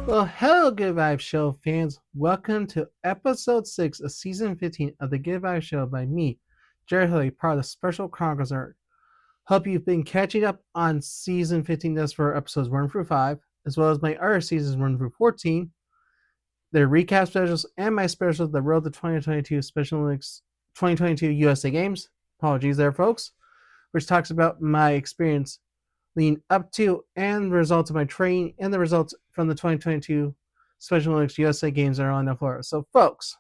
Well, hello, Good Vibes Show fans. Welcome to episode 6 of season 15 of the Good Vibes Show by me, Jared Haley, part of the Special Chronicles Art. Hope you've been catching up on season 15 thus for episodes 1 through 5, as well as my other seasons 1 through 14, their recap specials, and my special, The Road to 2022 Special Olympics 2022 USA Games. Apologies there, folks, which talks about my experience leading up to and the results of my training and the results from the 2022 Special Olympics USA Games that are on the floor. So, folks,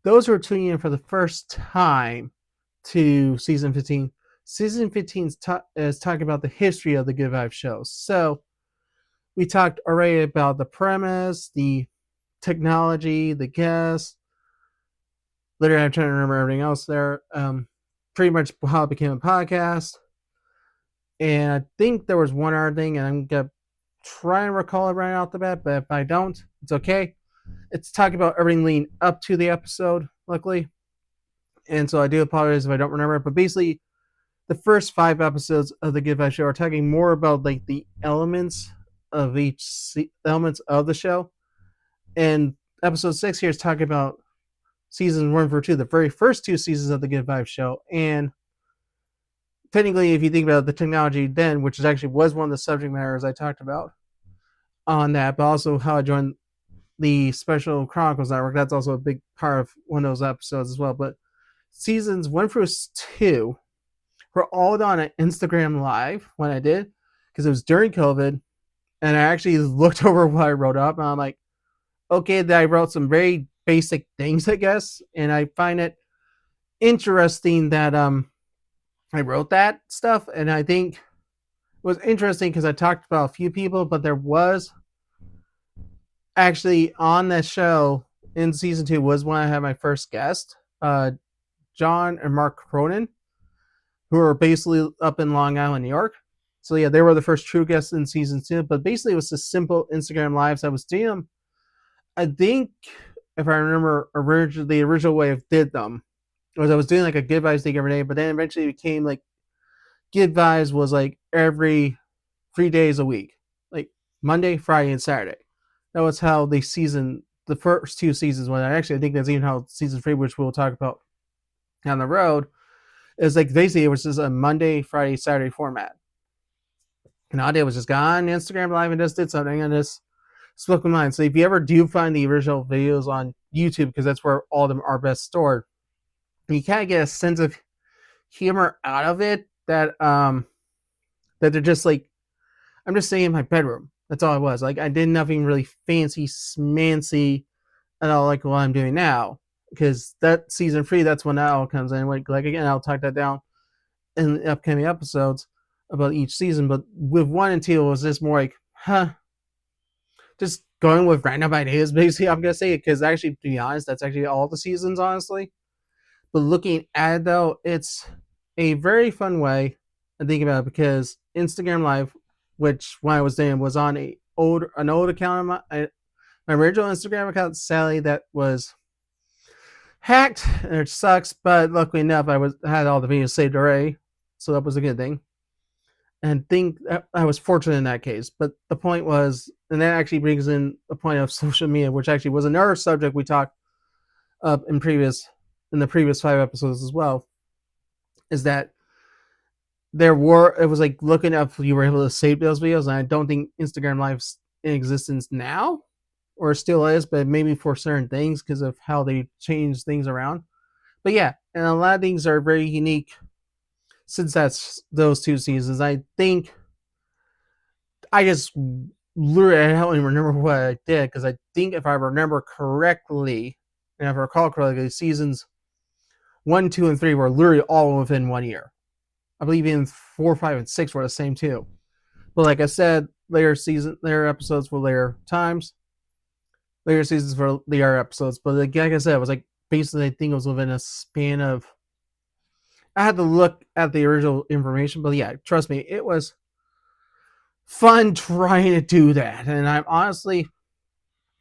those who are tuning in for the first time to season 15, season 15 is talking about the history of the Good Vibes show. So, we talked already about the premise, the technology, the guests. Literally, I'm trying to remember everything else there. Pretty much how it became a podcast. And I think there was one other thing, and I'm gonna try and recall it right off the bat, but if I don't, it's okay. It's talking about everything leading up to the episode, luckily. And so I do apologize if I don't remember it. But basically, the first 5 episodes of the Good Vibes Show are talking more about like the elements of elements of the show. And episode 6 here is talking about seasons 1 through 2, the very first 2 seasons of the Good Vibes Show. And technically, if you think about the technology then, which is actually was one of the subject matters I talked about on that, but also how I joined the Special Chronicles Network. That's also a big part of one of those episodes as well. But seasons 1 through 2 were all done at Instagram Live when I did, because it was during COVID, and I actually looked over what I wrote up, and I'm like, okay, that I wrote some very basic things, I guess, and I find it interesting that I wrote that stuff, and I think it was interesting because I talked about a few people, but there was actually on that show in season 2 was when I had my first guest, John and Mark Cronin, who are basically up in Long Island, New York. So yeah, they were the first true guests in season 2. But basically, it was just simple Instagram lives I was doing them. I think if I remember the original way I did them was I was doing like a Good Vibes thing every day, but then eventually it became like Good Vibes was like every 3 days a week, like Monday, Friday, and Saturday. That was how the first 2 seasons went. Actually, I think that's even how season 3, which we'll talk about down the road, is like basically it was just a Monday, Friday, Saturday format. And all I did was just got on Instagram Live and just did something and just spoke my mind. So if you ever do find the original videos on YouTube, because that's where all of them are best stored, you kind of get a sense of humor out of it that they're just like, I'm just staying in my bedroom. That's all it was. Like I did nothing really fancy, smancy at all, like what I'm doing now. Because that season 3, that's when that all comes in. Like again, I'll talk that down in the upcoming episodes about each season. But with 1 and 2, it was just more like, just going with random ideas. Basically, I'm gonna say it because actually, to be honest, that's actually all the seasons, honestly. But looking at it though, it's a very fun way to think about it because Instagram Live, which when I was doing was on an old account of my original Instagram account, Sally, that was hacked, which sucks. But luckily enough, had all the videos saved already, so that was a good thing. And think I was fortunate in that case. But the point was, and that actually brings in the point of social media, which actually was another subject we talked up in the previous 5 episodes as well, is that it was like looking up if you were able to save those videos, and I don't think Instagram Live's in existence now, or still is, but maybe for certain things because of how they change things around. But yeah, and a lot of things are very unique since that's those 2 seasons. I think I just literally I don't even remember what I did because I think if I remember correctly, and if I recall correctly, seasons 1, 2, and 3 were literally all within 1 year. I believe even 4, 5, and 6 were the same too. But like I said, later episodes for later times, later seasons for later episodes. But like I said, it was like basically I think it was within a span of. I had to look at the original information, but yeah, trust me, it was fun trying to do that. And I'm honestly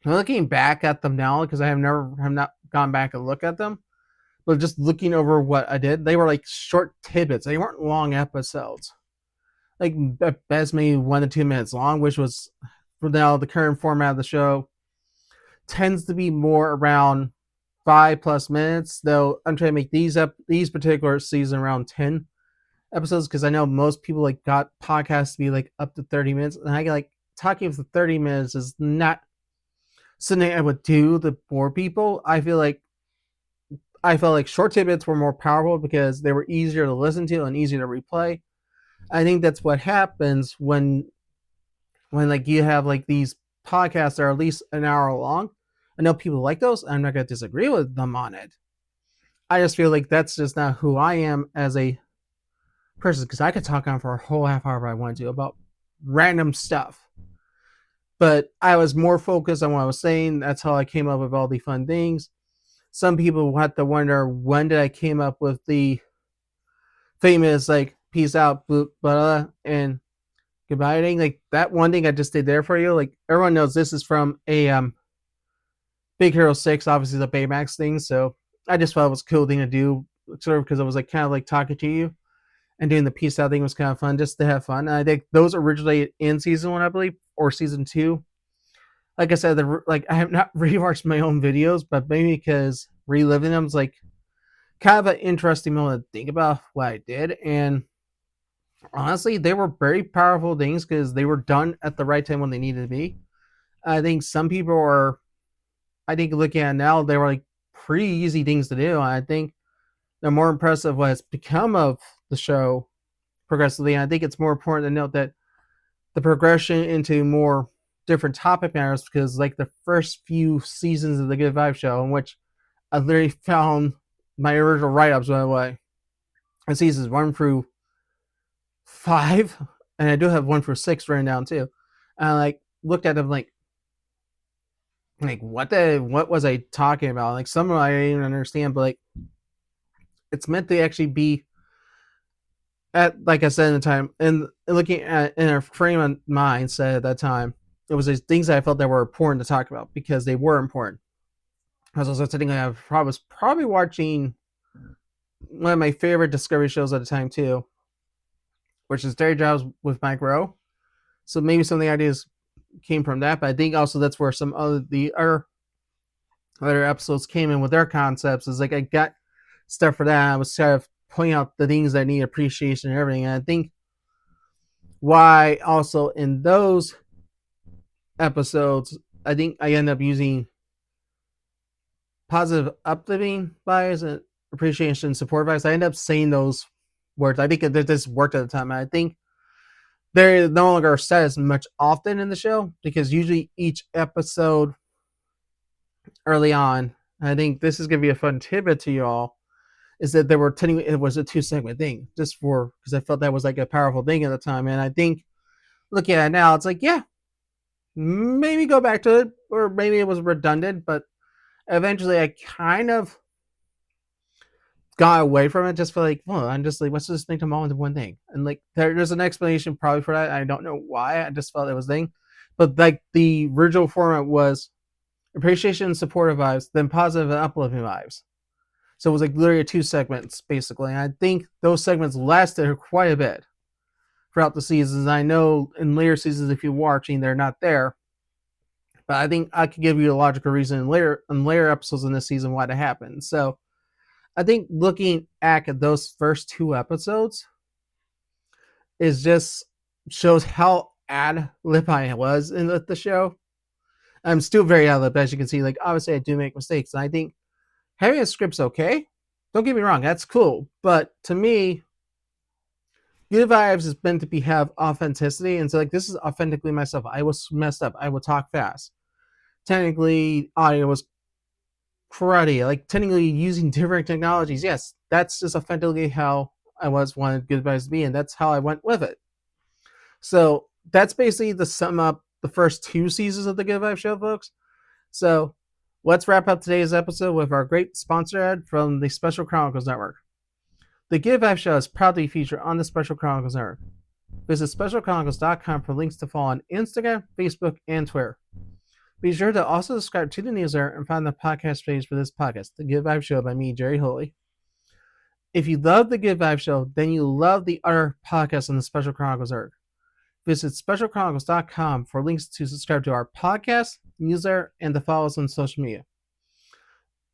looking back at them now because I have not gone back and looked at them. But just looking over what I did, they were like short tidbits. They weren't long episodes. Like at best maybe 1 to 2 minutes long, which was for now, the current format of the show tends to be more around 5+ minutes. Though I'm trying to make these particular season around 10 episodes because I know most people like got podcasts to be like up to 30 minutes, and I like talking for 30 minutes is not something I would do to bore people. I felt like short tidbits were more powerful because they were easier to listen to and easier to replay. I think that's what happens when like you have like these podcasts that are at least an hour long. I know people like those. I'm not gonna disagree with them on it. I just feel like that's just not who I am as a person because I could talk on for a whole half hour if I wanted to about random stuff. But I was more focused on what I was saying. That's how I came up with all the fun things. Some people have to wonder when did I came up with the famous like peace out, blah, blah, and goodbye thing. Like that one thing I just did there for you. Like everyone knows this is from a Big Hero 6, obviously the Baymax thing. So I just thought it was a cool thing to do, sort of because it was like kind of like talking to you and doing the peace out thing was kind of fun just to have fun. And I think those originated in season 1, I believe, or season 2. Like I said, like I have not rewatched my own videos, but maybe because reliving them is like kind of an interesting moment to think about what I did. And honestly, they were very powerful things because they were done at the right time when they needed to be. I think some people are, I think looking at it now, they were like pretty easy things to do. I think they're more impressive what has become of the show progressively. And I think it's more important to note that the progression into more different topic matters because like the first few seasons of the Good Vibe show in which I literally found my original write-ups by the way. And seasons 1 through 5, and I do have 1 through 6 written down too. And I like looked at them like what was I talking about? Like some of them I didn't even understand, but like it's meant to actually be at like I said in the time and looking at in a frame of mindset at that time, it was these things that I felt that were important to talk about because they were important. I was also sitting I was probably watching one of my favorite Discovery shows at the time too, which is Dirty Jobs with Mike Rowe. So maybe some of the ideas came from that, but I think also that's where some of the other episodes came in with their concepts. Is like I got stuff for that. I was kind of pointing out the things that need appreciation and everything. And I think why also in those episodes, I think I end up using positive uplifting vibes and appreciation and support vibes. I end up saying those words. I think that this worked at the time. And I think they're no longer said as much often in the show because usually each episode early on, I think this is going to be a fun tidbit to you all, is that they were telling me it was a 2 segment thing just for because I felt that was like a powerful thing at the time. And I think looking at it now, it's like, yeah, maybe go back to it, or maybe it was redundant, but eventually I kind of got away from it just for like, well, I'm just like, let's just make them all into one thing. And like, there's an explanation probably for that. I don't know why. I just felt it was a thing. But like the original format was appreciation and supportive vibes, then positive and uplifting vibes. So it was like literally 2 segments basically. And I think those segments lasted quite a bit throughout the seasons. I know in later seasons, if you're watching, they're not there. But I think I could give you a logical reason in later episodes in this season why that happened. So I think looking at those first 2 episodes is just shows how ad lib I was in the show. I'm still very ad lib, as you can see. Like obviously I do make mistakes, and I think having a script's okay. Don't get me wrong, that's cool. But to me, Good Vibes is meant to be have authenticity, and so like this is authentically myself. I was messed up. I would talk fast. Technically, audio was karate, like technically using different technologies. Yes, that's just authentically how I wanted Good Vibes to be, and that's how I went with it. So that's basically the sum up the first 2 seasons of the Good Vibes show, folks. So let's wrap up today's episode with our great sponsor ad from the Special Chronicles Network. The Good Vibes show is proudly featured on the Special Chronicles Network. Visit specialchronicles.com for links to follow on Instagram, Facebook, and Twitter. Be sure to also subscribe to the newsletter and find the podcast page for this podcast, The Good Vibe Show by me, Jerry Holy. If you love The Good Vibe Show, then you love the other podcasts on the Special Chronicles Network. visit specialchronicles.com for links to subscribe to our podcast, newsletter, and to follow us on social media.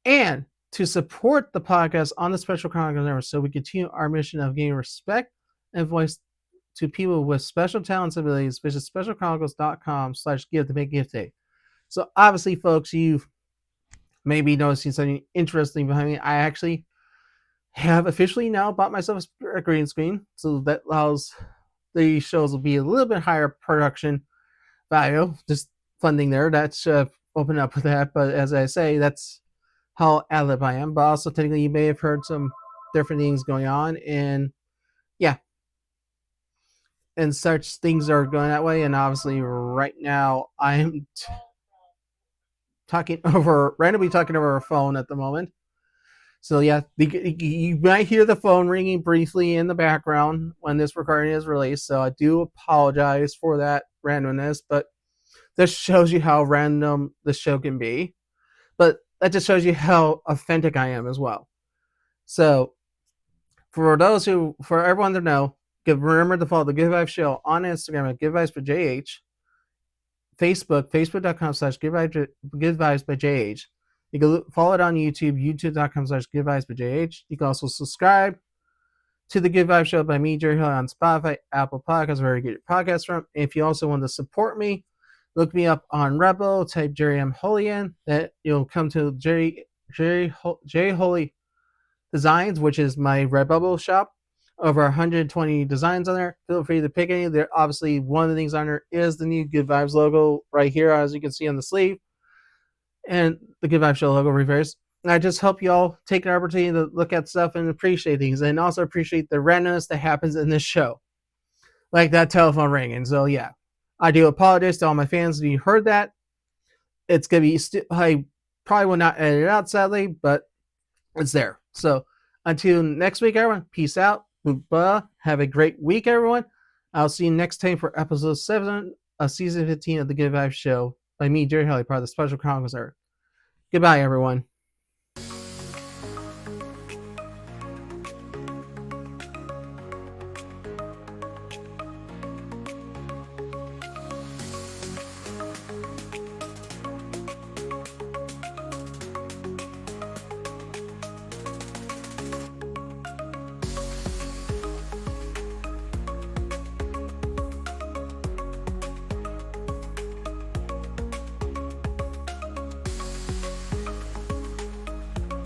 And to support the podcast on the Special Chronicles Network so we continue our mission of giving respect and voice to people with special talents and abilities, visit specialchronicles.com/give to make gift day. So obviously, folks, you may be noticing something interesting behind me. I actually have officially now bought myself a green screen, so that allows the shows will be a little bit higher production value. Just funding there, that's open up with that. But as I say, that's how ad-lib I am. But also, technically, you may have heard some different things going on, and yeah, and such things are going that way. And obviously, right now, I'm randomly talking over a phone at the moment. So yeah, you might hear the phone ringing briefly in the background when this recording is released. So I do apologize for that randomness, but this shows you how random the show can be. But that just shows you how authentic I am as well. So for everyone to know, remember to follow the Good Vibes Show on Instagram at Good Vibes by JH, Facebook, facebook.com/Good Vibes by JH. You can follow it on YouTube, youtube.com/Good Vibes by JH. You can also subscribe to the Good Vibes Show by me, Jerry Hill, on Spotify, Apple Podcasts, where you get your podcasts from. If you also want to support me, look me up on Rebel, type Jerry M. Holy in. That you'll come to J. Holy Designs, which is my Redbubble shop. Over 120 designs on there. Feel free to pick any. There, obviously, one of the things on there is the new Good Vibes logo right here, as you can see on the sleeve, and the Good Vibes Show logo reverse. And I just hope you all take an opportunity to look at stuff and appreciate things, and also appreciate the randomness that happens in this show, like that telephone ringing. So yeah, I do apologize to all my fans if you heard that. It's gonna be I probably will not edit it out, sadly, but it's there. So until next week, everyone, peace out. Have a great week, everyone. I'll see you next time for episode 7 of season 15 of the Good Vibes Show by me, Jerry Haley, part of the Special Chronicles. Goodbye, everyone.